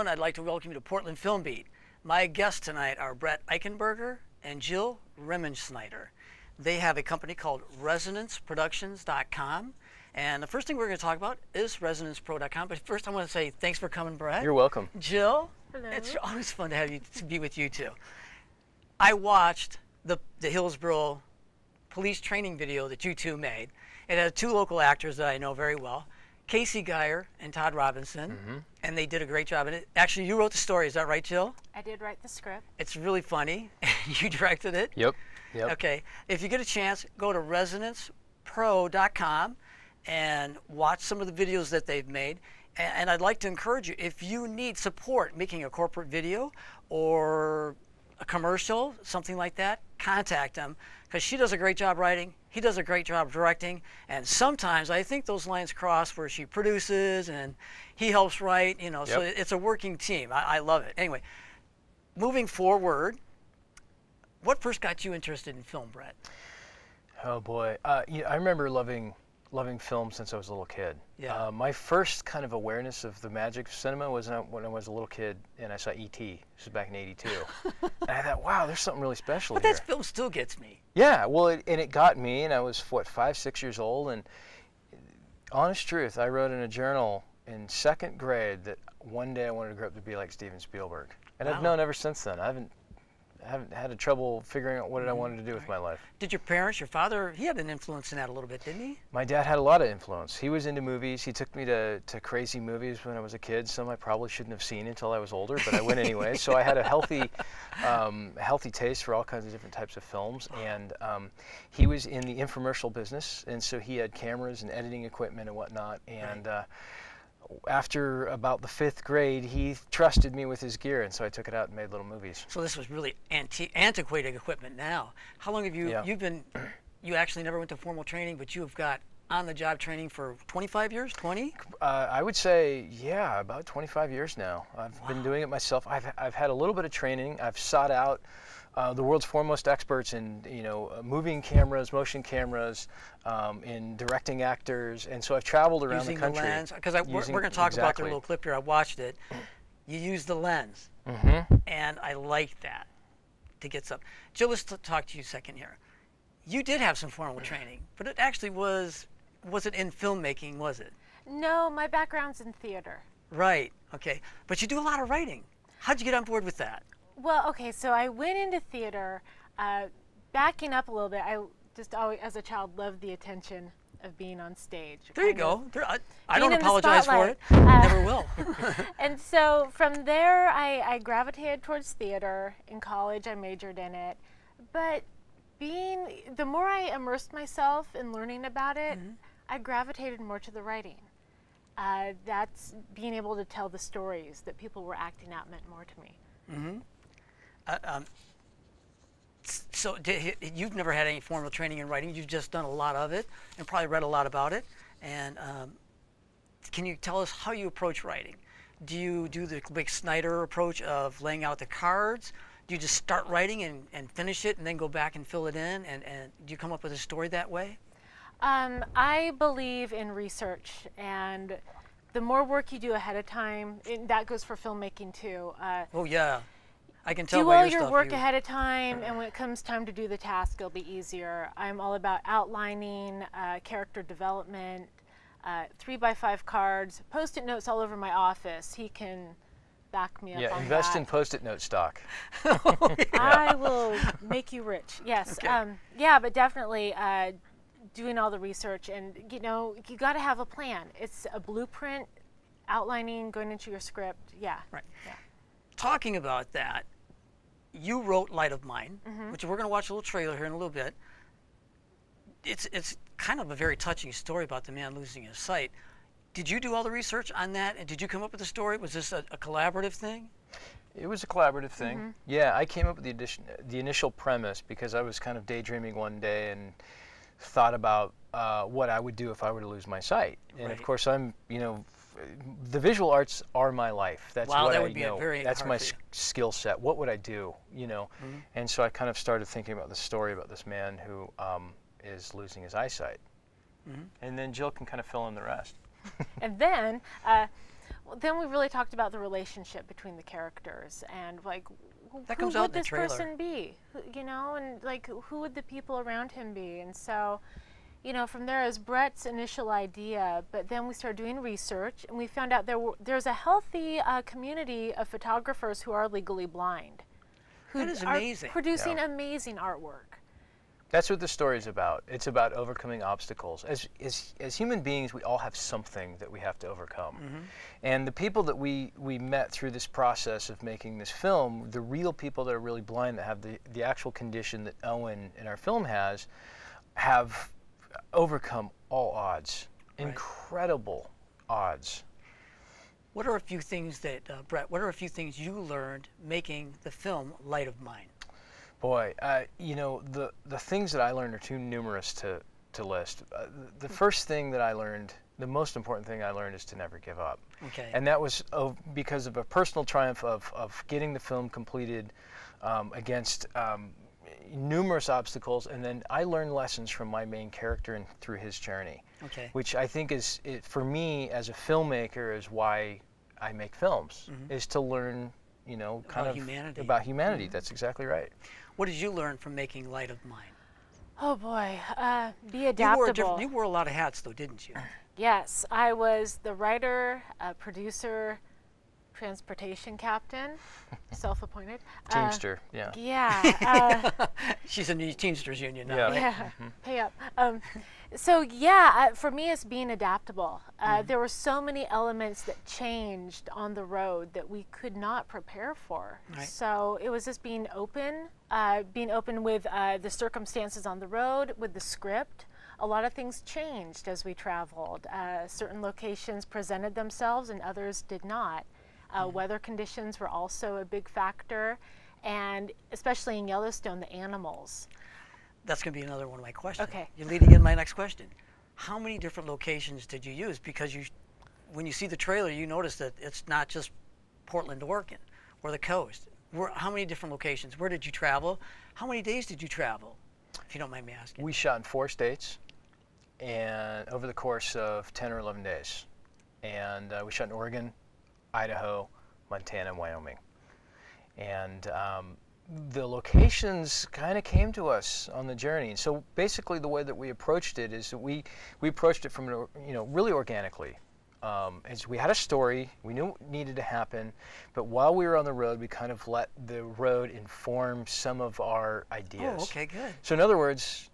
I'd like to welcome you to Portland Film Beat. My guests tonight are Brett Eichenberger and Jill Remensnyder. They have a company called ResonanceProductions.com. And the first thing we're going to talk about is ResonancePro.com. But first I want to say thanks for coming, Brett. You're welcome. Jill, hello. It's always fun to have you to be with you two. I watched the Hillsborough police training video that you two made. It had two local actors that I know very well, Casey Geyer and Todd Robinson, and they did a great job in it. Actually, you wrote the story, is that right, Jill? I did write the script. It's really funny. You directed it? Yep. Okay, if you get a chance, go to ResonancePro.com and watch some of the videos that they've made. And I'd like to encourage you, if you need support making a corporate video or a commercial, something like that, contact them, because she does a great job writing, he does a great job directing, and sometimes I think those lines cross where she produces and he helps write, you know, so it's a working team. I love it. Anyway, moving forward, what first got you interested in film, Brett? Oh boy, yeah, I remember loving film since I was a little kid. Yeah. My first kind of awareness of the magic of cinema was when I was a little kid and I saw E.T. This was back in '82. And I thought, wow, there's something really special But here. that film still gets me. Yeah, well, it got me, and I was, what, 5, 6 years old, and honest truth, I wrote in a journal in 2nd grade that one day I wanted to grow up to be like Steven Spielberg. And I've known ever since then. I haven't had trouble figuring out what I wanted to do with my life. Did your parents, your father, he had an influence in that a little bit, didn't he? My dad had a lot of influence. He was into movies. He took me to crazy movies when I was a kid. Some I probably shouldn't have seen until I was older, but I went anyway. So I had a healthy taste for all kinds of different types of films. And he was in the infomercial business, and so he had cameras and editing equipment and whatnot. And after about the 5th grade, he trusted me with his gear, and so I took it out and made little movies. So this was really antiquated equipment now. How long have you, you actually never went to formal training, but you have got on-the-job training for 25 years, 20? I would say, yeah, about 25 years now. I've been doing it myself. I've had a little bit of training. I've sought out the world's foremost experts in, moving cameras, motion cameras, in directing actors, and so I've traveled around the country. Using the lens, because we're going to talk about their little clip here. I watched it. You use the lens, and I like that to get some. Jill, let's talk to you a second here. You did have some formal training, but it actually wasn't in filmmaking, was it? No, my background's in theater. Right, okay. But you do a lot of writing. How'd you get on board with that? Well, okay, so I went into theater. Backing up a little bit, I just always, as a child, loved the attention of being on stage. There you go. I don't apologize for it. Spotlight. Never will. And so from there, I gravitated towards theater. In college, I majored in it. But the more I immersed myself in learning about it, I gravitated more to the writing. That's being able to tell the stories that people were acting out meant more to me. So you've never had any formal training in writing. You've just done a lot of it and probably read a lot about it. And can you tell us how you approach writing? Do you do the big Snyder approach of laying out the cards? Do you just start writing and finish it and then go back and fill it in? And do you come up with a story that way? I believe in research, and the more work you do ahead of time, and that goes for filmmaking too. Oh yeah, I can tell do by all your your stuff. work ahead of time, and when it comes time to do the task, it'll be easier. I'm all about outlining, character development, 3x5 cards, Post-it notes all over my office. He can back me up on that. Yeah, invest in Post-it note stock. Oh, yeah. I will make you rich. Yes. Okay. Yeah, but definitely doing all the research, and you got to have a plan. It's a blueprint, outlining, going into your script. Yeah. Right. Yeah. Talking about that, you wrote Light of Mine, which we're going to watch a little trailer here in a little bit. It's kind of a very touching story about the man losing his sight. Did you do all the research on that, and did you come up with the story? Was this a collaborative thing? It was a collaborative thing. Yeah, I came up with the initial premise because I was kind of daydreaming one day and thought about what I would do if I were to lose my sight. And of course, I'm, the visual arts are my life. That's what that I would be know. a very That's hard my for you. skill set. What would I do? And so I kind of started thinking about the story about this man who is losing his eyesight. And then Jill can kind of fill in the rest. And then then we really talked about the relationship between the characters and like That who comes out would in the this trailer. person be, you know, and like who would the people around him be? And so, you know, from there is Brett's initial idea, but then we started doing research and we found out there's a healthy community of photographers who are legally blind, who That is are amazing. producing Yeah. amazing artwork. That's what the story's about. It's about overcoming obstacles. As human beings, we all have something that we have to overcome. And the people that we met through this process of making this film, the real people that are really blind, that have the actual condition that Owen in our film has, have overcome all odds. Right. Incredible odds. What are a few things that, Brett, what are a few things you learned making the film Light of Mine? Boy, you know, the things that I learned are too numerous to list. The first thing that I learned, the most important thing I learned, is to never give up. Okay. And that was because of a personal triumph of getting the film completed against numerous obstacles, and then I learned lessons from my main character and through his journey, Okay. which I think is, for me as a filmmaker, is why I make films, is to learn, you know, kind About of humanity. about humanity. That's exactly right. What did you learn from making Light of Mine? Oh boy, be You adaptable. wore a lot of hats, though, didn't you? Yes, I was the writer, producer, transportation captain, self-appointed. Teamster, yeah. Yeah. She's in the Teamsters Union now, Yeah. right? Yeah, pay up. So yeah, for me it's being adaptable. There were so many elements that changed on the road that we could not prepare for. Right. So it was just being open with the circumstances on the road, with the script. A lot of things changed as we traveled. Certain locations presented themselves and others did not. Weather conditions were also a big factor, and especially in Yellowstone, the animals. That's going to be another one of my questions. Okay. You're leading in my next question. How many different locations did you use? Because when you see the trailer, you notice that it's not just Portland, Oregon, or the coast. How many different locations? Where did you travel? How many days did you travel, if you don't mind me asking? We shot in 4 states, and over the course of 10 or 11 days. And we shot in Oregon, Idaho, Montana, and Wyoming. And the locations kind of came to us on the journey. So basically the way that we approached it is that we approached it from, you know, really organically. As we had a story, we knew what needed to happen, but while we were on the road, we kind of let the road inform some of our ideas. Oh, okay, good. So in other words,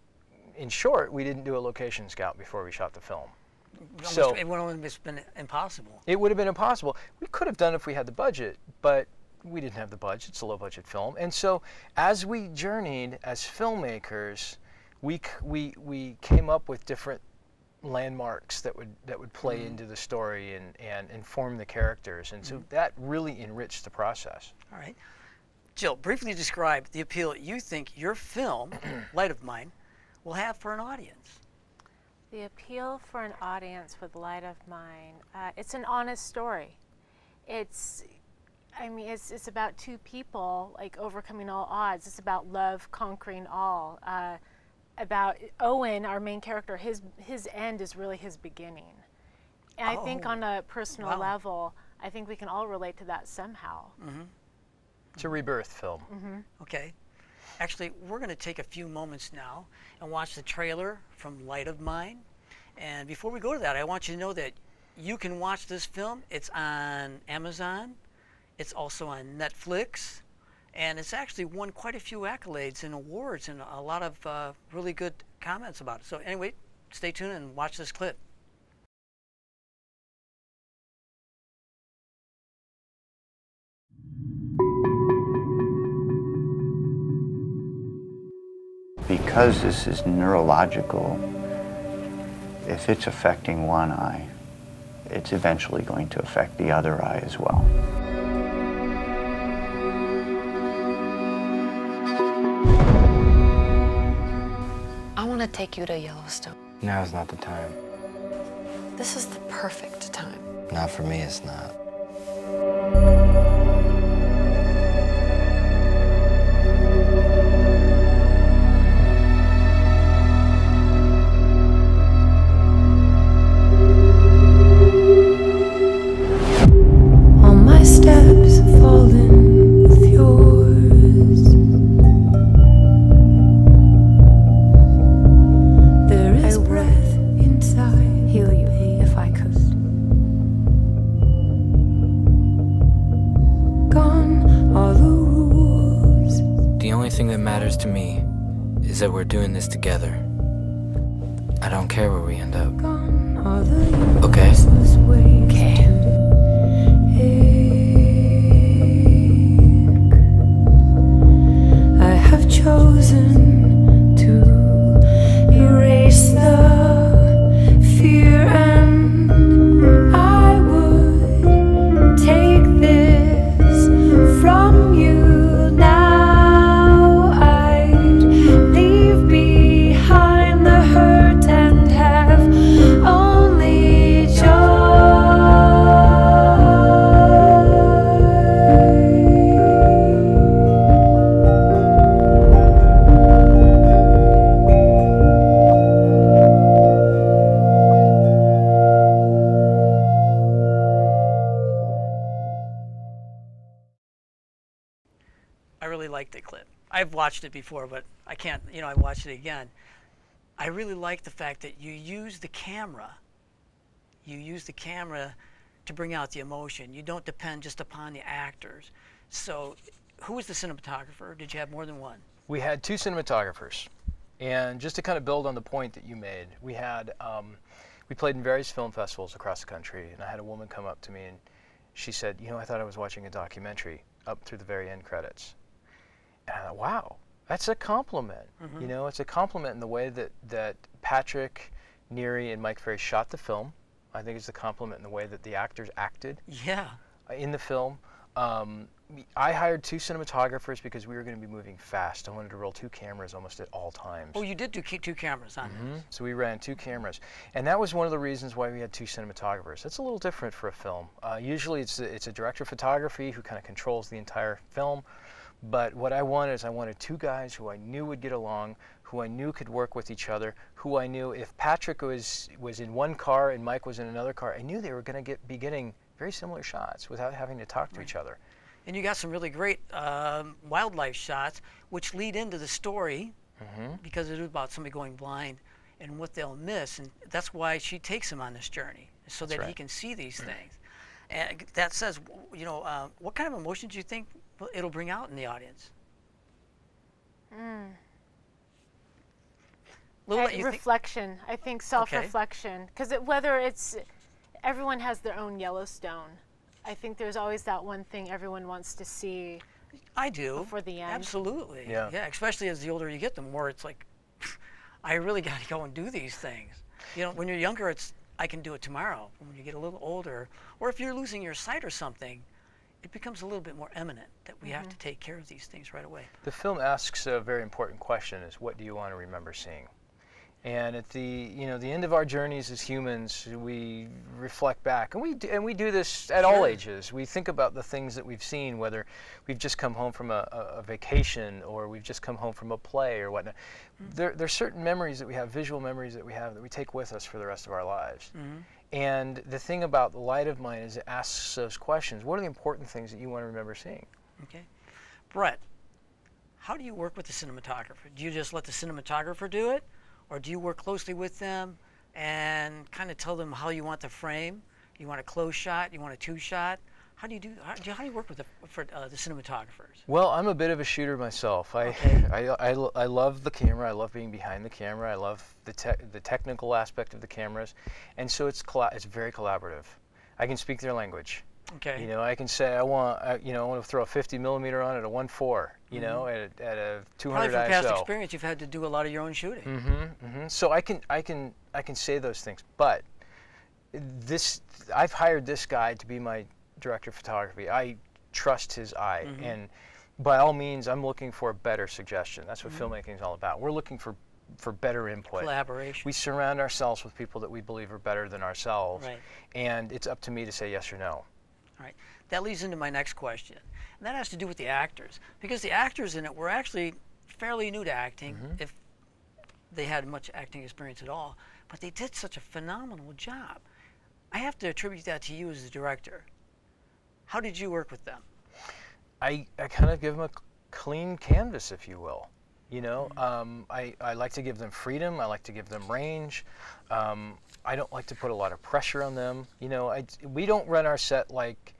in short, we didn't do a location scout before we shot the film. It would have almost been impossible. It would have been impossible. We could have done it if we had the budget, but we didn't have the budget. It's a low-budget film. And so as we journeyed as filmmakers, we came up with different landmarks that would play into the story and inform the characters. And so that really enriched the process. All right. Jill, briefly describe the appeal you think your film, Light of Mine, will have for an audience. The appeal for an audience with Light of Mine, it's an honest story. It's about two people like overcoming all odds. It's about love conquering all. About Owen, our main character, his end is really his beginning. And I think on a personal level, I think we can all relate to that somehow. It's a rebirth film. Okay. Actually, we're going to take a few moments now and watch the trailer from Light of Mine. And before we go to that, I want you to know that you can watch this film. It's on Amazon. It's also on Netflix. And it's actually won quite a few accolades and awards and a lot of really good comments about it. So anyway, stay tuned and watch this clip. Because this is neurological, if it's affecting one eye, it's eventually going to affect the other eye as well. I want to take you to Yellowstone. Now's not the time. This is the perfect time. Not for me, it's not. matters to me is that we're doing this together. I don't care where we end up. Okay? Okay. I have chosen to erase the fear, and I would take this from you now. I'd leave behind the hurt and have only joy. I really like the clip. I've watched it before, but I can't, I watched it again. I really like the fact that you use the camera. You use the camera to bring out the emotion. You don't depend just upon the actors. So who was the cinematographer? Did you have more than one? We had 2 cinematographers. And just to kind of build on the point that you made, we had, we played in various film festivals across the country, and I had a woman come up to me and she said, I thought I was watching a documentary up through the very end credits. And I thought, wow, that's a compliment. Mm-hmm. It's a compliment in the way that Patrick, Neary, and Mike Ferry shot the film. I think it's a compliment in the way that the actors acted Yeah. in the film. I hired 2 cinematographers because we were going to be moving fast. I wanted to roll 2 cameras almost at all times. Oh, you did do 2 cameras on this. So we ran 2 cameras, and that was one of the reasons why we had 2 cinematographers. That's a little different for a film. Usually it's a director of photography who kind of controls the entire film, but what I wanted is I wanted 2 guys who I knew would get along, who I knew could work with each other, who I knew if Patrick was in one car and Mike was in another car, I knew they were going to be getting very similar shots without having to talk to each other. And you got some really great wildlife shots, which lead into the story, because it is about somebody going blind and what they'll miss. And that's why she takes him on this journey, so that he can see these things. And that says, what kind of emotions do you think it'll bring out in the audience? Reflection. I think self-reflection. Because whether it's, everyone has their own Yellowstone. I think there's always that one thing everyone wants to see. I do. Before the end. Absolutely. Yeah. Especially as the older you get, the more it's like, I really got to go and do these things. When you're younger, it's I can do it tomorrow. When you get a little older, or if you're losing your sight or something, it becomes a little bit more eminent that we have to take care of these things right away. The film asks a very important question: is what do you want to remember seeing? And at the the end of our journeys as humans, we reflect back, and we do this at all ages. We think about the things that we've seen, whether we've just come home from a vacation or we've just come home from a play or whatnot. There's certain memories that we have, visual memories that we have, that we take with us for the rest of our lives. And the thing about The Light of Mine is it asks those questions. What are the important things that you want to remember seeing? Okay. Brett, how do you work with the cinematographer? Do you just let the cinematographer do it? Or do you work closely with them and kind of tell them how you want the frame? You want a close shot? You want a 2-shot? How do you work with the cinematographers? Well, I'm a bit of a shooter myself. I love the camera. I love being behind the camera. I love the technical aspect of the cameras, and so it's very collaborative. I can speak their language. Okay. I can say I want to throw a 50 millimeter on at a 1.4. At a 200 Probably from ISO. past experience, you've had to do a lot of your own shooting. So I can say those things, but I've hired this guy to be my director of photography. I trust his eye, and by all means, I'm looking for a better suggestion. That's what filmmaking is all about. We're looking for better input. Collaboration. We surround ourselves with people that we believe are better than ourselves, Right. and it's up to me to say yes or no. All right. That leads into my next question. And that has to do with the actors. Because the actors in it were actually fairly new to acting, if they had much acting experience at all. But they did such a phenomenal job. I have to attribute that to you as the director. How did you work with them? I kind of give them a clean canvas, if you will. I like to give them freedom. I like to give them range. I don't like to put a lot of pressure on them. We don't run our set like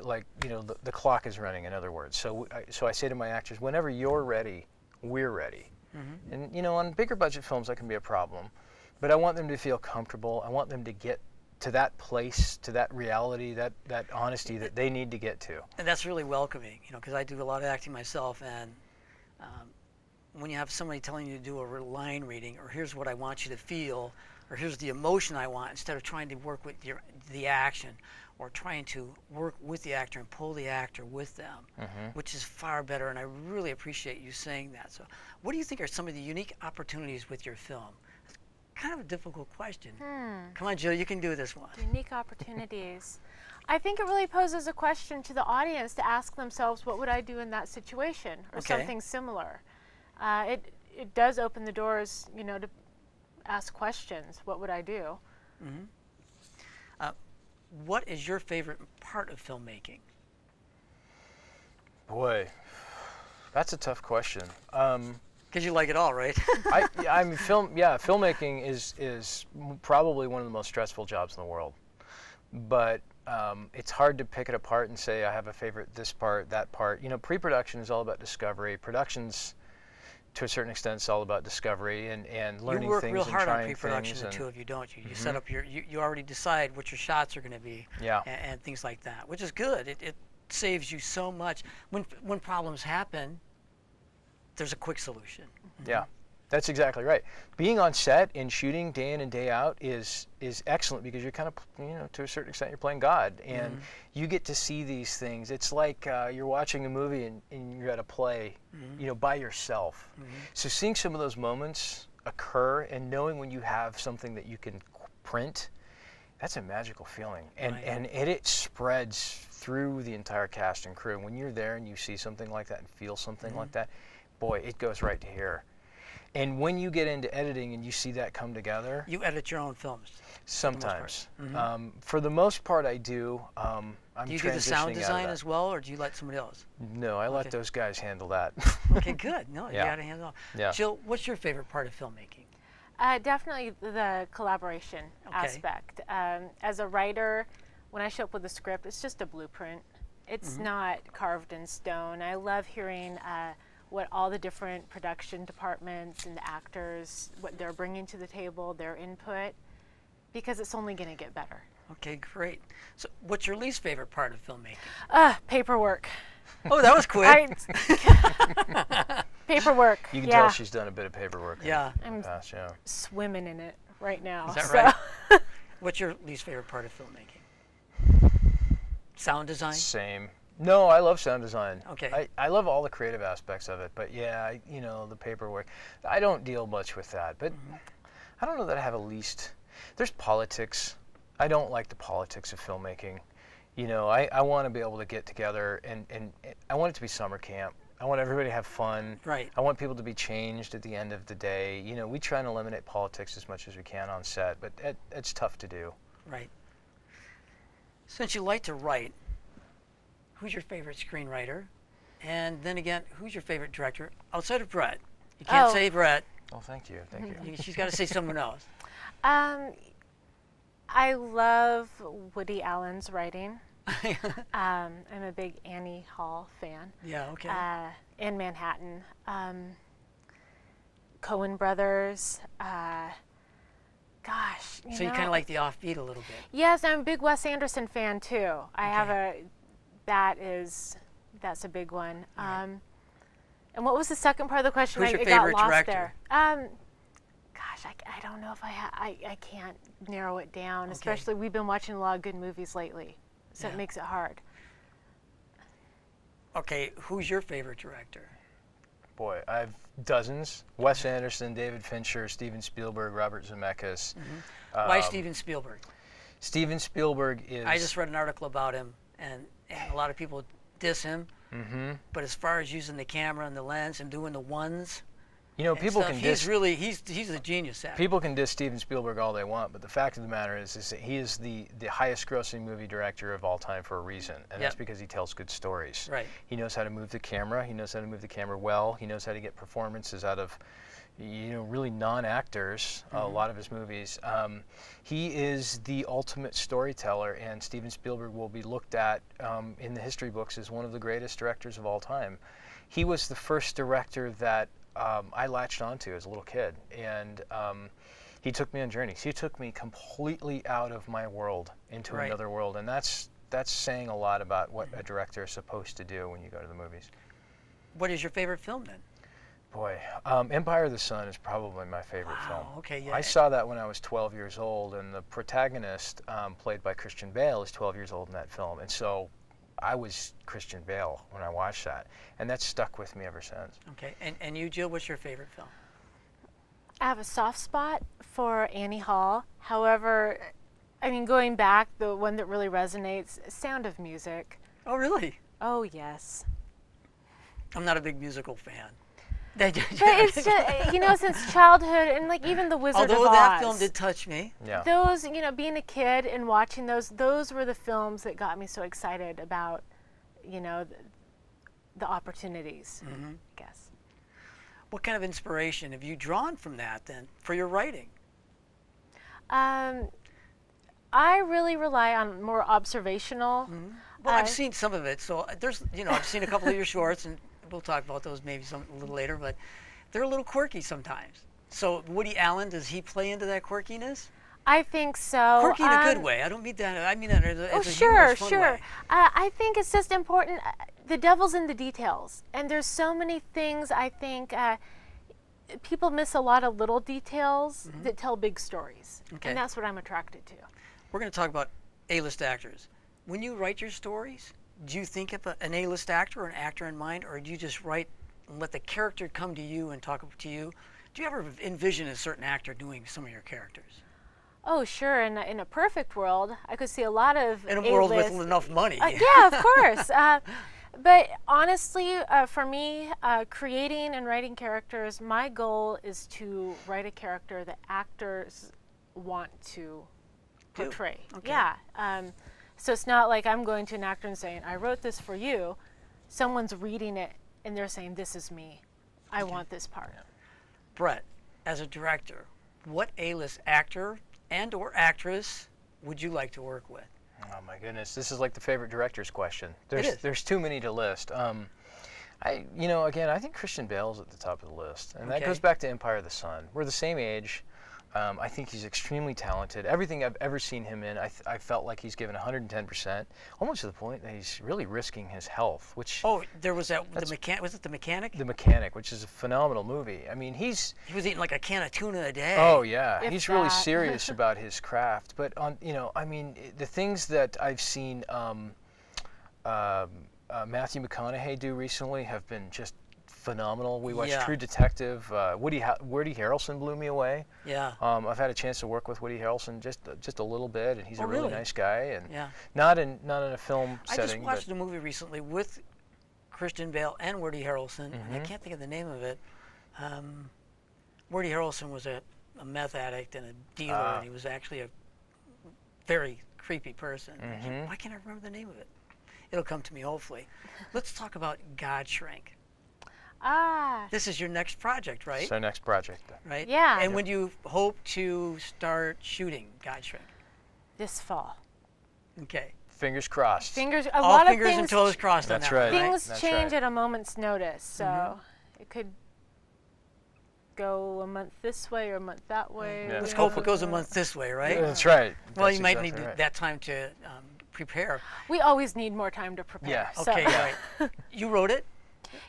like, you know, the clock is running, in other words. So I say to my actors, whenever you're ready, we're ready. And, you know, on bigger budget films, that can be a problem. But I want them to feel comfortable. I want them to get to that place, to that reality, that honesty that they need to get to. And that's really welcoming, you know, because I do a lot of acting myself, and when you have somebody telling you to do a line reading, or here's what I want you to feel, or here's the emotion I want, instead of trying to work with the action, or trying to work with the actor and pull the actor with them, which is far better, and I really appreciate you saying that. So what do you think are some of the unique opportunities with your film? It's kind of a difficult question. Come on, Jill, you can do this one. Unique opportunities. I think it really poses a question to the audience to ask themselves, what would I do in that situation, or something similar. It does open the doors, you know, to ask questions. What would I do? What is your favorite part of filmmaking? Boy, that's a tough question. Because you like it all, right? I mean, filmmaking is probably one of the most stressful jobs in the world. But it's hard to pick it apart and say I have a favorite this part, that part. You know, pre-production is all about discovery. Production's, to a certain extent, it's all about discovery and learning things and trying things. You work real hard on pre-production, the two of you, don't you? You set up you already decide what your shots are going to be, and things like that, which is good. It saves you so much. When problems happen, there's a quick solution. Yeah, that's exactly right. Being on set and shooting day in and day out is excellent, because you're kind of, you know, to a certain extent, you're playing God, and you get to see these things. It's like you're watching a movie and you're at a play, you know, by yourself. So seeing some of those moments occur and knowing when you have something that you can print, that's a magical feeling, and it spreads through the entire cast and crew. And when you're there and you see something like that and feel something like that, boy, it goes right to here. And when you get into editing and you see that come together... You edit your own films? Sometimes. For the most part, I do. Do you do the sound design as well, or do you let somebody else? No, I let those guys handle that. Okay, good. No, you got to handle it. Yeah. Jill, what's your favorite part of filmmaking? Definitely the collaboration aspect. As a writer, when I show up with a script, it's just a blueprint. It's not carved in stone. I love hearing what all the different production departments and the actors, what they're bringing to the table, their input, because it's only going to get better. Okay, great. So what's your least favorite part of filmmaking? Paperwork. Oh, that was quick. Paperwork. You can tell she's done a bit of paperwork in the I'm past, swimming in it right now. Is that right? What's your least favorite part of filmmaking? Sound design? Same. No, I love sound design. Okay. I love all the creative aspects of it, but yeah, you know, the paperwork. I don't deal much with that, but I don't know that I have a least. There's politics. I don't like the politics of filmmaking. You know, I want to be able to get together and I want it to be summer camp. I want everybody to have fun. Right. I want people to be changed at the end of the day. You know, we try and eliminate politics as much as we can on set, but it's tough to do. Right. Since you like to write, who's your favorite screenwriter? And then again, who's your favorite director outside of Brett? You can't say Brett. Oh, thank you. Thank you. She's got to say someone else. I love Woody Allen's writing. I'm a big Annie Hall fan. Yeah, okay. In Manhattan. Coen Brothers. Gosh, so you kind of like the offbeat a little bit. Yes, I'm a big Wes Anderson fan too. I have that's a big one. Right. And what was the second part of the question? Who's your favorite got lost director? There. Gosh, I don't know if I can't narrow it down. Okay. Especially we've been watching a lot of good movies lately, so it makes it hard. Okay, who's your favorite director? Boy, I have dozens. Wes Anderson, David Fincher, Steven Spielberg, Robert Zemeckis. Why Steven Spielberg? Steven Spielberg is... I just read an article about him, and a lot of people diss him. But as far as using the camera and the lens and doing the ones, you know, people can diss... He's a genius at it. People can diss Steven Spielberg all they want, but the fact of the matter is that he is the highest grossing movie director of all time for a reason, and that's because he tells good stories. Right. He knows how to move the camera. He knows how to move the camera well. He knows how to get performances out of really non-actors, a lot of his movies. He is the ultimate storyteller, and Steven Spielberg will be looked at in the history books as one of the greatest directors of all time. He was the first director that I latched onto as a little kid, and he took me on journeys. He took me completely out of my world into another world, and that's saying a lot about what a director is supposed to do when you go to the movies. What is your favorite film then? Boy, Empire of the Sun is probably my favorite film. Okay, yeah. I saw that when I was 12 years old, and the protagonist, played by Christian Bale, is 12 years old in that film, and so I was Christian Bale when I watched that, and that's stuck with me ever since. Okay, and you, Jill, what's your favorite film? I have a soft spot for Annie Hall. However, I mean, going back, the one that really resonates, Sound of Music. Oh, really? Oh, yes. I'm not a big musical fan. But it's just, since childhood, and like even The Wizard of Oz. Although that film did touch me. Yeah. Those, being a kid and watching those were the films that got me so excited about, the opportunities, I guess. What kind of inspiration have you drawn from that then for your writing? I really rely on more observational. Well, I've seen some of it, so there's, I've seen a couple of your shorts, and we'll talk about those maybe a little later, but they're a little quirky sometimes. So Woody Allen, does he play into that quirkiness? I think so. Quirky in a good way. I don't mean that. I mean that as a sure, humorous, fun sure. way. I think it's just important. The devil's in the details, and there's so many things. I think people miss a lot of little details that tell big stories, and that's what I'm attracted to. We're going to talk about A-list actors. When you write your stories, do you think of an A-list actor or an actor in mind, or do you just write and let the character come to you and talk to you? Do you ever envision a certain actor doing some of your characters? Oh, sure. In a perfect world, I could see a lot of In a world with A-list. enough money. Yeah, of course. But honestly, for me, creating and writing characters, my goal is to write a character that actors want to portray. Okay. Yeah. So it's not like I'm going to an actor and saying, I wrote this for you. Someone's reading it and they're saying, this is me. I want this part. Brett, as a director, what A-list actor and or actress would you like to work with? Oh my goodness, this is like the favorite director's question. is. There's too many to list. Again, I think Christian Bale's at the top of the list, and that goes back to Empire of the Sun. We're the same age. I think he's extremely talented. Everything I've ever seen him in, I felt like he's given 110%, almost to the point that he's really risking his health, which... Oh, there was that, was it The Mechanic? The Mechanic, which is a phenomenal movie. I mean, he was eating like a can of tuna a day. Oh, yeah. If He's really that. serious about his craft. But, the things that I've seen Matthew McConaughey do recently have been just phenomenal. We watched True Detective. Woody Harrelson blew me away. Yeah. I've had a chance to work with Woody Harrelson just a little bit, and he's a really nice guy. And Yeah. not in a film I setting. just watched a movie recently with Christian Bale and Woody Harrelson, and I can't think of the name of it. Woody Harrelson was a meth addict and a dealer, and he was actually a very creepy person. Why can't I remember the name of it? It'll come to me, hopefully. Let's talk about God Shrink. This is your next project, right? It's our next project. Right? Yeah. And when do you hope to start shooting God Shrink? This fall. Okay. Fingers crossed. A All lot fingers of things, and toes crossed on That's that right. one, things That's change right. at a moment's notice, so it could go a month this way or a month that way. Yeah. Let's we hope never it goes a know. month this way, right? That's right. Well, That's you might exactly need right. that time to prepare. We always need more time to prepare. Yeah. so- Okay, right. You wrote it?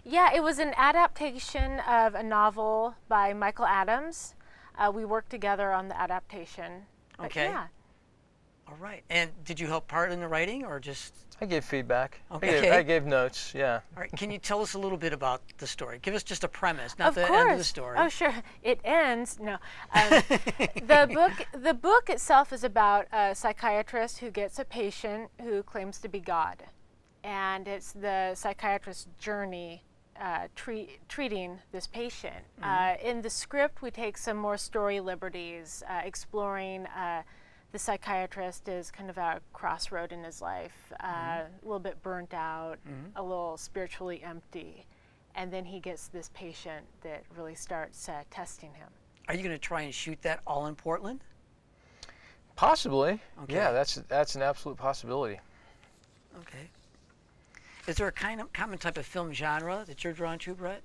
Yeah, it was an adaptation of a novel by Michael Adams. We worked together on the adaptation. But Okay. Yeah. All right. And did you help part in the writing or just... I gave feedback. Okay. I gave notes, yeah. All right. Can you tell us a little bit about the story? Give us just a premise, not Of the course. end of the story. Oh, sure. It ends. No. The book itself is about a psychiatrist who gets a patient who claims to be God. And it's the psychiatrist's journey treating this patient. In the script, we take some more story liberties, exploring the psychiatrist is kind of at a crossroad in his life, a little bit burnt out, a little spiritually empty. and then he gets this patient that really starts testing him. Are you going to try and shoot that all in Portland? Possibly. Okay. Yeah, that's an absolute possibility. Okay. Is there a common type of film genre that you're drawn to, Brett?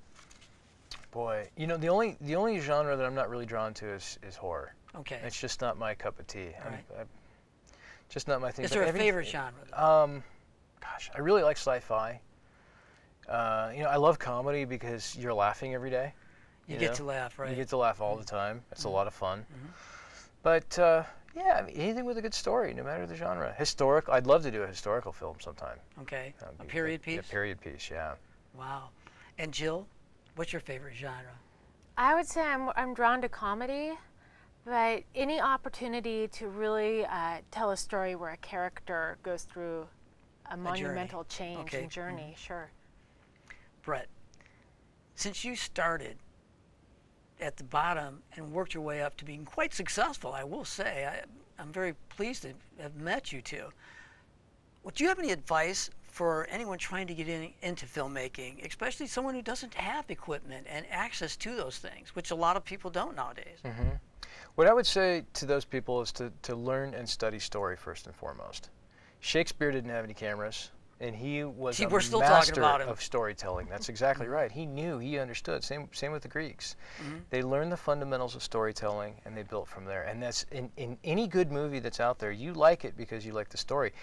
Boy, you know, the only genre that I'm not really drawn to is horror. Okay. It's just not my cup of tea. All right. I'm just not my thing. Is But there a every- favorite genre, though? Gosh, I really like sci-fi. You know, I love comedy because you're laughing every day. You get to laugh, right? You get to laugh all the time. It's a lot of fun. Mhm. But yeah, I mean, anything with a good story, no matter the genre. Historical, I'd love to do a historical film sometime. Okay. That'd A be period good. Yeah, piece? period piece, yeah. Wow. And Jill, what's your favorite genre? I would say I'm drawn to comedy, but any opportunity to really tell a story where a character goes through a monumental change Okay. and journey, sure. Brett, since you started at the bottom and worked your way up to being quite successful, I will say, I'm very pleased to have met you two. Would you have any advice for anyone trying to get into filmmaking, especially someone who doesn't have equipment and access to those things, which a lot of people don't nowadays? What I would say to those people is to learn and study story first and foremost. Shakespeare didn't have any cameras, and he was See, a we're still talking master about him. of storytelling. That's exactly right. He knew, he understood. Same with the Greeks. They learned the fundamentals of storytelling, and they built from there. And that's in any good movie that's out there, you like it because you like the story.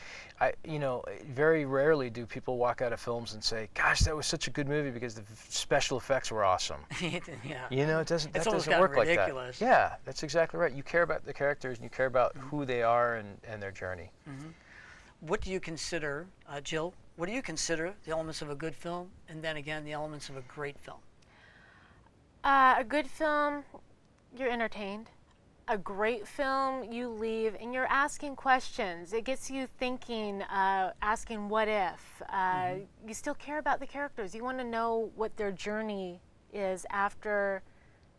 You know, very rarely do people walk out of films and say, "Gosh, that was such a good movie because the special effects were awesome." Yeah. You know, that It's almost doesn't gotten work like ridiculous. that. Yeah, that's exactly right. You care about the characters, and you care about who they are and their journey. What do you consider, Jill, what do you consider the elements of a good film, and then again, the elements of a great film? A good film, you're entertained. A great film, you leave and you're asking questions. It gets you thinking, asking what if. You still care about the characters. You want to know what their journey is after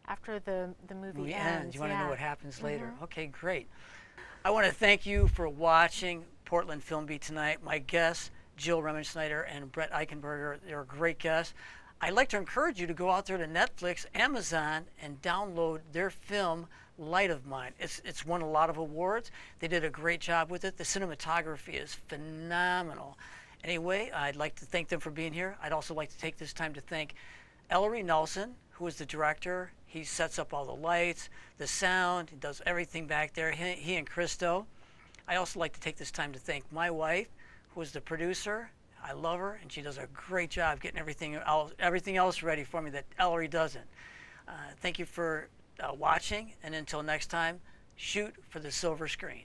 the movie ends. You want to know yeah. what happens later. Okay, great. I want to thank you for watching Portland Film Beat tonight. My guests, Jill Remensnyder and Brett Eichenberger, they're great guests. I'd like to encourage you to go out there to Netflix, Amazon, and download their film, Light of Mine. It's won a lot of awards. They did a great job with it. The cinematography is phenomenal. Anyway, I'd like to thank them for being here. I'd also like to take this time to thank Ellery Nelson, who is the director. He sets up all the lights, the sound, he does everything back there, he and Christo. I also like to take this time to thank my wife, who is the producer. I love her, and she does a great job getting everything else ready for me that Ellery doesn't. Thank you for watching, and until next time, shoot for the silver screen.